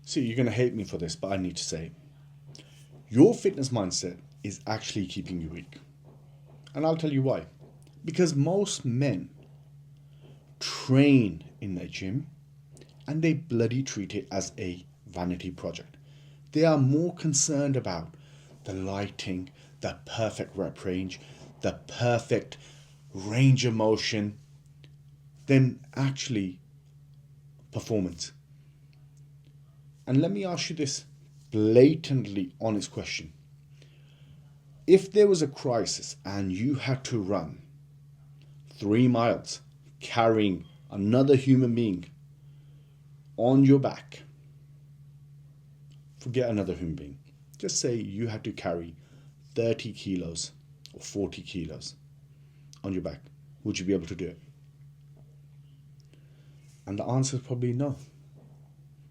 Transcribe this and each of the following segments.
See, you're going to hate me for this, but I need to say it. Your fitness mindset is actually keeping you weak. And I'll tell you why. Because most men train in their gym and they bloody treat it as a vanity project. They are more concerned about the lighting, the perfect rep range, the perfect range of motion than actually performance. And let me ask you this blatantly honest question. If there was a crisis and you had to run 3 miles carrying another human being on your back, forget another human being, just say you had to carry 30 kilos or 40 kilos on your back, would you be able to do it? And the answer is probably no,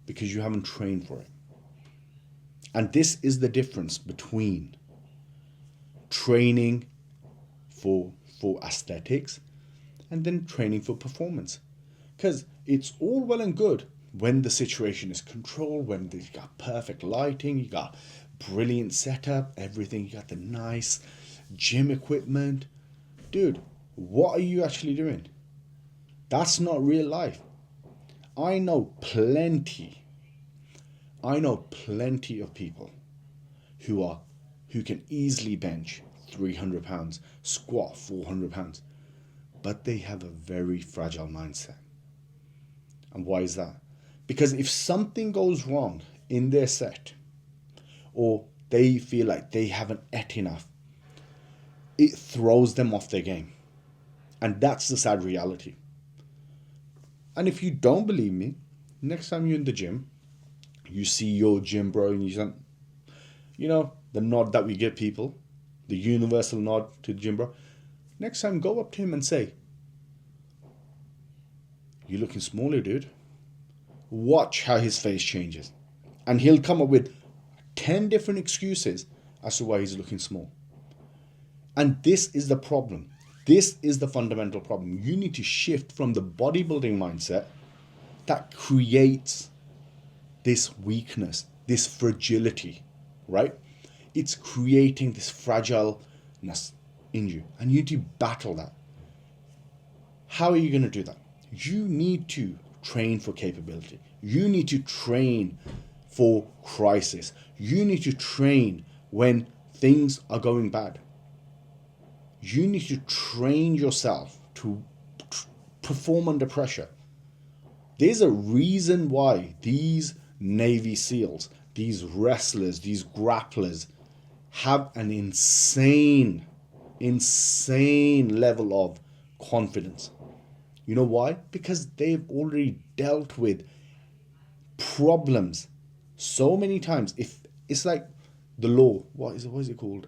because you haven't trained for it. And this is the difference between training for aesthetics and then training for performance. Because it's all well and good when the situation is controlled, when you got perfect lighting, you got brilliant setup, everything, you got the nice gym equipment. Dude, what are you actually doing? That's not real life. I know plenty of people who can easily bench 300 pounds, squat 400 pounds, but they have a very fragile mindset. And why is that? Because if something goes wrong in their set, or they feel like they haven't ate enough, it throws them off their game. And that's the sad reality. And if you don't believe me, next time you're in the gym, you see your gym bro and you know, the nod that we give people, the universal nod to the gym bro. Next time, go up to him and say, "You're looking smaller, dude." Watch how his face changes. And he'll come up with 10 different excuses as to why he's looking small. And this is the problem. This is the fundamental problem. You need to shift from the bodybuilding mindset that creates this weakness, this fragility, right? It's creating this fragileness in you. And you need to battle that. How are you going to do that? You need to train for capability. You need to train for crisis. You need to train when things are going bad. You need to train yourself to perform under pressure. There's a reason why these Navy SEALs, these wrestlers, these grapplers have an insane level of confidence. You know why? Because they've already dealt with problems so many times. If it's like the law, what is it called?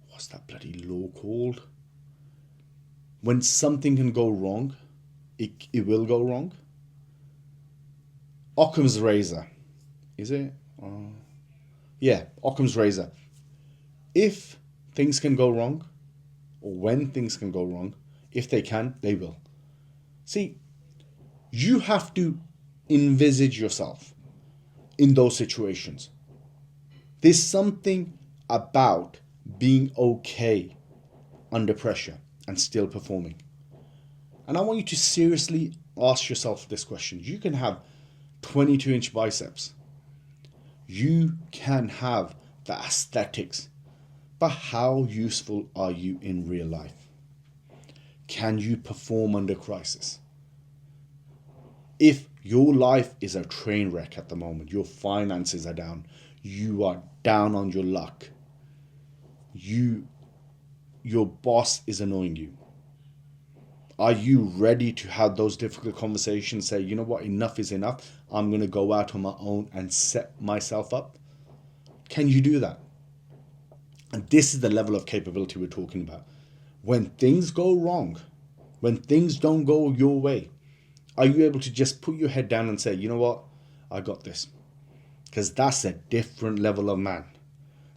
What's that bloody law called? When something can go wrong, it will go wrong. Occam's razor, is it? Yeah, Occam's razor. If things can go wrong, or when things can go wrong, if they can, they will. See, you have to envisage yourself in those situations. There's something about being okay under pressure and still performing. And I want you to seriously ask yourself this question. You can have 22-inch biceps. You can have the aesthetics. But how useful are you in real life? Can you perform under crisis? If your life is a train wreck at the moment, your finances are down, you are down on your luck, your boss is annoying you, are you ready to have those difficult conversations, say, you know what, enough is enough, I'm going to go out on my own and set myself up? Can you do that? And this is the level of capability we're talking about. When things go wrong, when things don't go your way, are you able to just put your head down and say, you know what, I got this? Because that's a different level of man.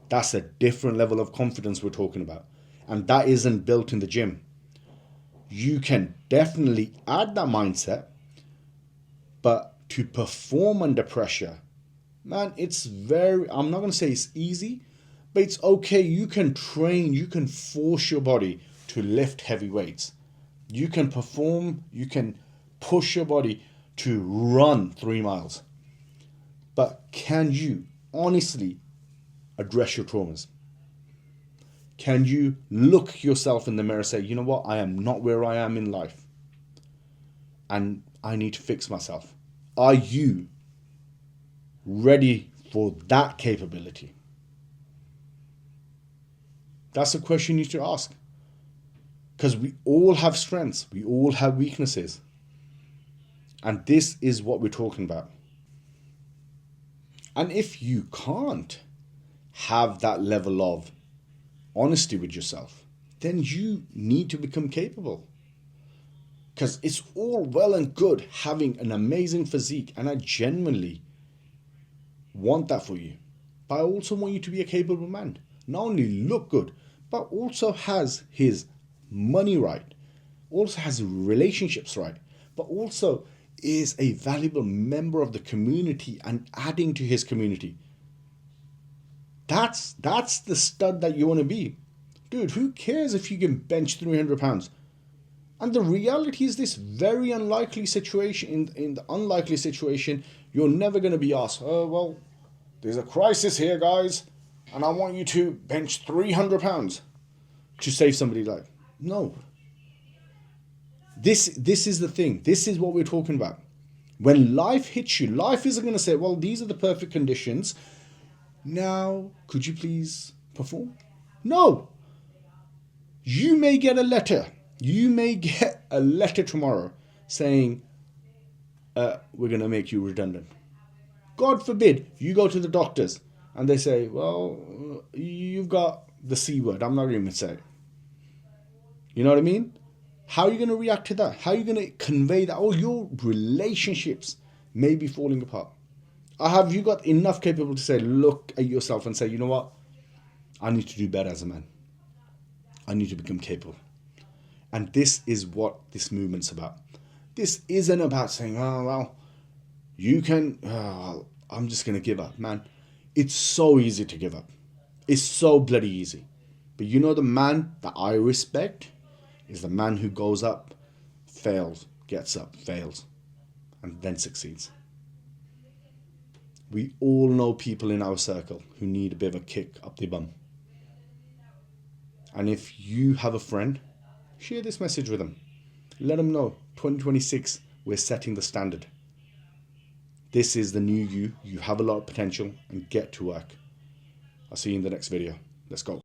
That's a different level of confidence we're talking about. And that isn't built in the gym. You can definitely add that mindset, but to perform under pressure, man, it's very, I'm not going to say it's easy, but it's okay. You can train, you can force your body to lift heavy weights. You can perform, you can push your body to run 3 miles. But can you honestly address your traumas? Can you look yourself in the mirror and say, you know what, I am not where I am in life, and I need to fix myself? Are you ready for that capability? That's a question you need to ask. Because we all have strengths, we all have weaknesses. And this is what we're talking about. And if you can't have that level of honesty with yourself, then you need to become capable. Because it's all well and good having an amazing physique, and I genuinely want that for you. But I also want you to be a capable man. Not only look good, but also has his money right, also has relationships right, but also is a valuable member of the community and adding to his community. That's the stud that you want to be. Dude, who cares if you can bench 300 pounds? And the reality is this very unlikely situation, in the unlikely situation, you're never going to be asked, oh, well, there's a crisis here, guys, and I want you to bench 300 pounds to save somebody's life. No. This is the thing. This is what we're talking about. When life hits you, life isn't going to say, well, these are the perfect conditions. Now, could you please perform? No. You may get a letter. You may get a letter tomorrow saying, we're going to make you redundant. God forbid, you go to the doctors and they say, well, you've got the C word. I'm not even going to say it. You know what I mean? How are you going to react to that? How are you going to convey that? Oh, your relationships may be falling apart. Or have you got enough capability to say, look at yourself and say, you know what? I need to do better as a man. I need to become capable. And this is what this movement's about. This isn't about saying, oh, well, you can, I'm just going to give up. Man, it's so easy to give up. It's so bloody easy. But you know the man that I respect is the man who goes up, fails, gets up, fails, and then succeeds. We all know people in our circle who need a bit of a kick up the bum. And if you have a friend, share this message with them. Let them know, 2026, we're setting the standard. This is the new you. You have a lot of potential, and get to work. I'll see you in the next video. Let's go.